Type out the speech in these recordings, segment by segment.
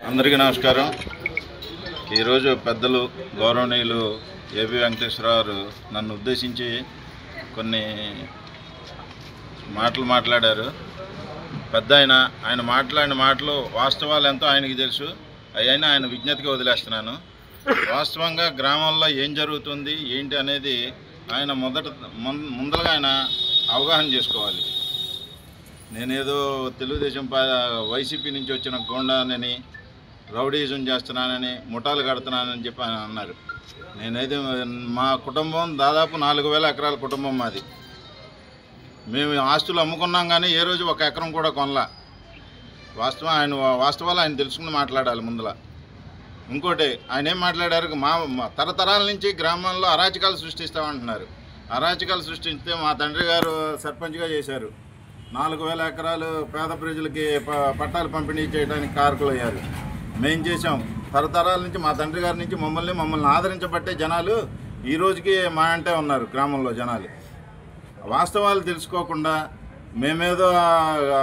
అందరికీ నమస్కారం. ఈరోజు పెద్దలు గౌరవనీయులు ఏబి వెంకటేశ్వరరావు నన్ను ఉద్దేశించి కొన్ని మాటలు మాట్లాడారు. పెద్ద ఆయన మాట్లాడిన మాటలు వాస్తవాలు ఎంతో ఆయనకి తెలుసు. అయినా ఆయన విజ్ఞతకి వదిలేస్తున్నాను. వాస్తవంగా గ్రామంలో ఏం జరుగుతుంది ఏంటి అనేది ఆయన ముందరగా ఆయన అవగాహన చేసుకోవాలి. నేనేదో తెలుగుదేశం వైసీపీ నుంచి వచ్చిన గోండానని, రౌడీజం చేస్తున్నానని, ముఠాలు కడుతున్నానని చెప్పి ఆయన అన్నారు. నేనైతే మా కుటుంబం దాదాపు 4000 ఎకరాల కుటుంబం మాది. మేము ఆస్తులు అమ్ముకున్నాం కానీ ఏ రోజు ఒక ఎకరం కూడా కొనలా. వాస్తవాలు ఆయన తెలుసుకుని మాట్లాడాలి ముందల. ఇంకోటి ఆయన ఏం మాట్లాడారు, మా తరతరాల నుంచి గ్రామంలో అరాచకాలు సృష్టిస్తామంటున్నారు. అరాచకాలు సృష్టిస్తే మా తండ్రి గారు సర్పంచ్గా చేశారు. 4000 ఎకరాలు పేద ప్రజలకి పట్టాలు పంపిణీ చేయడానికి కారకులయ్యారు. మేం చేసాం. తరతరాల నుంచి మా తండ్రి గారి నుంచి మమ్మల్ని ఆదరించబట్టే జనాలు ఈ రోజుకి మా అంటే ఉన్నారు గ్రామంలో జనాలు. వాస్తవాలు తెలుసుకోకుండా మేమేదో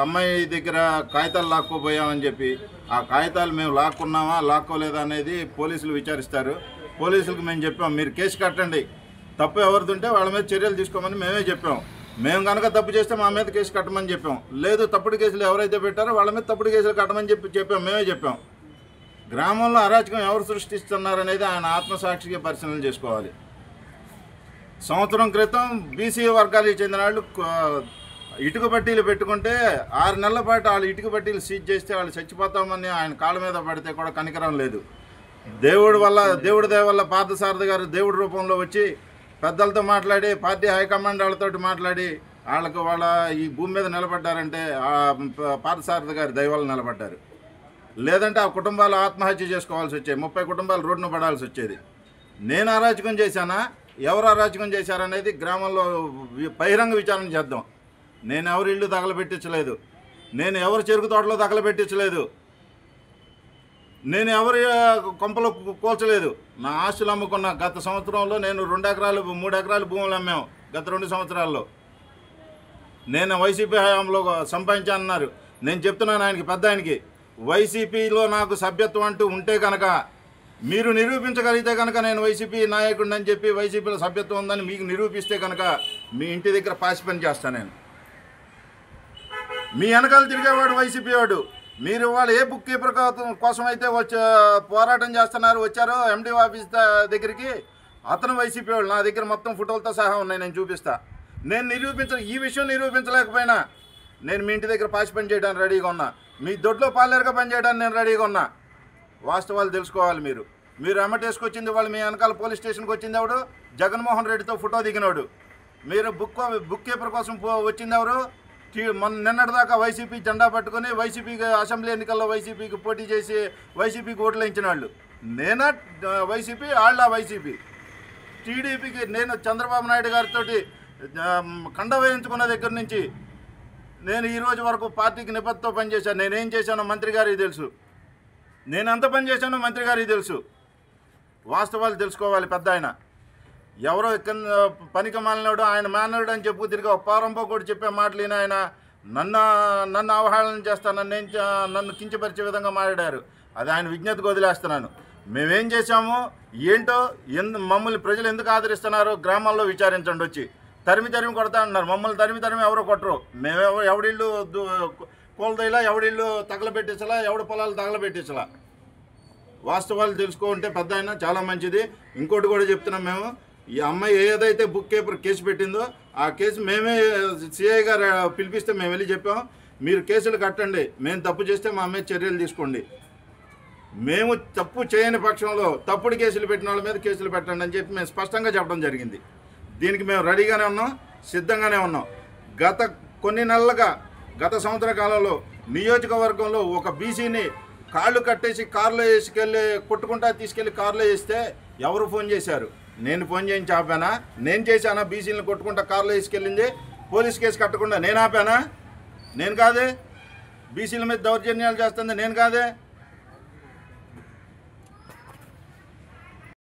అమ్మాయి దగ్గర కాగితాలు లాక్కోపోయామని చెప్పి ఆ కాగితాలు మేము లాక్కున్నామా లాక్కోలేదా అనేది పోలీసులు విచారిస్తారు. పోలీసులకు మేము చెప్పాం, మీరు కేసు కట్టండి, తప్పు ఎవరిదుంటే వాళ్ళ మీద చర్యలు తీసుకోమని మేమే చెప్పాం. మేము కనుక తప్పు చేస్తే మా మీద కేసు కట్టమని చెప్పాం. లేదు, తప్పుడు కేసులు ఎవరైతే పెట్టారో వాళ్ళ మీద తప్పుడు కేసులు కట్టమని చెప్పాం. మేమే చెప్పాం. గ్రామంలో అరాచకం ఎవరు సృష్టిస్తున్నారనేది ఆయన ఆత్మసాక్షిగా పరిశీలన చేసుకోవాలి. సంవత్సరం క్రితం బీసీ వర్గాలకు చెందిన వాళ్ళు ఇటుక పట్టీలు పెట్టుకుంటే 6 నెలల పాటు వాళ్ళు ఇటుక పట్టీలు సీజ్ చేస్తే వాళ్ళు చచ్చిపోతామని ఆయన కాళ్ళ మీద పడితే కూడా కనికరం లేదు. దేవుడి దయ వల్ల పార్థసారథి గారు దేవుడి రూపంలో వచ్చి పెద్దలతో మాట్లాడి, పార్టీ హైకమాండ్ వాళ్ళతో మాట్లాడి వాళ్ళ ఈ భూమి మీద నిలబడ్డారంటే పార్థసారథి గారి దయ వల్ల నిలబడ్డారు. లేదంటే ఆ కుటుంబాలు ఆత్మహత్య చేసుకోవాల్సి వచ్చేది. 30 కుటుంబాలు రోడ్డున పడాల్సి వచ్చేది. నేను అరాచకం చేశానా, ఎవరు అరాచకం చేశారనేది గ్రామంలో బహిరంగ విచారణ చేద్దాం. నేను ఎవరి ఇల్లు తగలబెట్టించలేదు, నేను ఎవరి చెరుకు తోటలో తగలబెట్టించలేదు, నేను ఎవరి కొంపలో కూల్చలేదు. నా ఆస్తులు అమ్ముకున్న గత సంవత్సరంలో నేను 2 ఎకరాలు 3 ఎకరాలు భూములు అమ్మాము. గత 2 సంవత్సరాల్లో నేను వైసీపీ హయాంలో సంపాదించానన్నారు. నేను చెప్తున్నాను ఆయనకి, పెద్ద ఆయనకి, వైసీపీలో నాకు సభ్యత్వం అంటూ ఉంటే కనుక మీరు నిరూపించగలిగితే కనుక నేను వైసీపీ నాయకుడిని అని చెప్పి వైసీపీలో సభ్యత్వం ఉందని మీకు నిరూపిస్తే కనుక మీ ఇంటి దగ్గర పాసి పని చేస్తాను నేను. మీ వెనకాల తిరిగేవాడు వైసీపీ వాడు. మీరు వాళ్ళు ఏ బుక్ కీపర్ కోసం అయితే పోరాటం వచ్చారో ఎండి ఆఫీస్ దగ్గరికి, అతను వైసీపీ వాళ్ళు. నా దగ్గర మొత్తం ఫోటోలతో సహా ఉన్నాయి, నేను చూపిస్తా. నేను ఈ విషయం నిరూపించలేకపోయినా నేను మీ ఇంటి దగ్గర పాసి పని చేయడానికి రెడీగా ఉన్నా. మీ దొడ్లో పాలేరుగా పని చేయడానికి నేను రెడీగా ఉన్నా. వాస్తవాలు తెలుసుకోవాలి. మీరు ఎమ్మటేసుకొచ్చింది వాళ్ళు. మీ వెనకాల పోలీస్ స్టేషన్కి వచ్చింది ఎవడు? జగన్మోహన్ రెడ్డితో ఫోటో దిగినోడు. మీరు బుక్ కీపర్ కోసం వచ్చింది ఎవరు? నిన్నటిదాకా వైసీపీ జెండా పట్టుకొని వైసీపీకి అసెంబ్లీ ఎన్నికల్లో వైసీపీకి పోటీ చేసి వైసీపీకి ఓట్లు వేయించిన వాళ్ళు. నేనా వైసీపీ, వాళ్ళ వైసీపీ. టీడీపీకి నేను చంద్రబాబు నాయుడు గారితో కండ వేయించుకున్న దగ్గర నుంచి నేను ఈ రోజు వరకు పార్టీకి నిబద్ధతో పనిచేశాను. నేనేం చేశానో మంత్రి గారికి తెలుసు. నేను ఎంత పని చేశానో మంత్రి గారికి తెలుసు. వాస్తవాలు తెలుసుకోవాలి. పెద్ద ఆయన ఎవరో పనికి మాలినాడు, ఆయన మేనడు అని చెప్పు తిరిగి పారంపో కూడా చెప్పే మాటలు ఆయన నన్ను అవహేళన చేస్తానని నన్ను కించపరిచే విధంగా మాట్లాడారు. అది ఆయన విజ్ఞతకు వదిలేస్తున్నాను. మేమేం చేశామో ఏంటో, మమ్మల్ని ప్రజలు ఎందుకు ఆదరిస్తున్నారో గ్రామాల్లో విచారించండి. వచ్చి తరిమి కొడతా అన్నారు. మమ్మల్ని తరిమి ఎవరో కొట్టరు. మేము ఎవడిళ్ళు కోల్దైలా, ఎవడిళ్ళు తగలబెట్టించలా, ఎవడి పొలాలు తగలబెట్టించలా. వాస్తవాలు తెలుసుకుంటే పెద్ద ఆయన చాలా మంచిది. ఇంకోటి కూడా చెప్తున్నాం, మేము ఈ అమ్మాయి ఏదైతే బుక్ కీపర్ కేసు పెట్టిందో ఆ కేసు మేమే సిఐ గారు పిలిపిస్తే మేము వెళ్ళి చెప్పాం, మీరు కేసులు కట్టండి, మేము తప్పు చేస్తే మా మీద చర్యలు తీసుకోండి. మేము తప్పు చేయని పక్షంలో తప్పుడు కేసులు పెట్టిన వాళ్ళ మీద కేసులు పెట్టండి అని చెప్పి మేము స్పష్టంగా చెప్పడం జరిగింది. దీనికి మేము రెడీగానే ఉన్నాం, సిద్ధంగానే ఉన్నాం. కొన్ని నెలలుగా గత సంవత్సర కాలంలో నియోజకవర్గంలో ఒక బీసీని కాళ్ళు కట్టేసి కారులో వేసుకెళ్ళి కొట్టుకుంటా తీసుకెళ్ళి కారులో వేస్తే ఎవరు ఫోన్ చేశారు? నేను ఫోన్ చేయించి ఆపానా? నేను చేశానా? బీసీలను కొట్టుకుంటా కారులో వేసుకెళ్ళింది పోలీస్ కేసు కట్టకుండా నేను ఆపానా? నేను కాదే. బీసీల మీద దౌర్జన్యాలు చేస్తుంది నేను కాదే.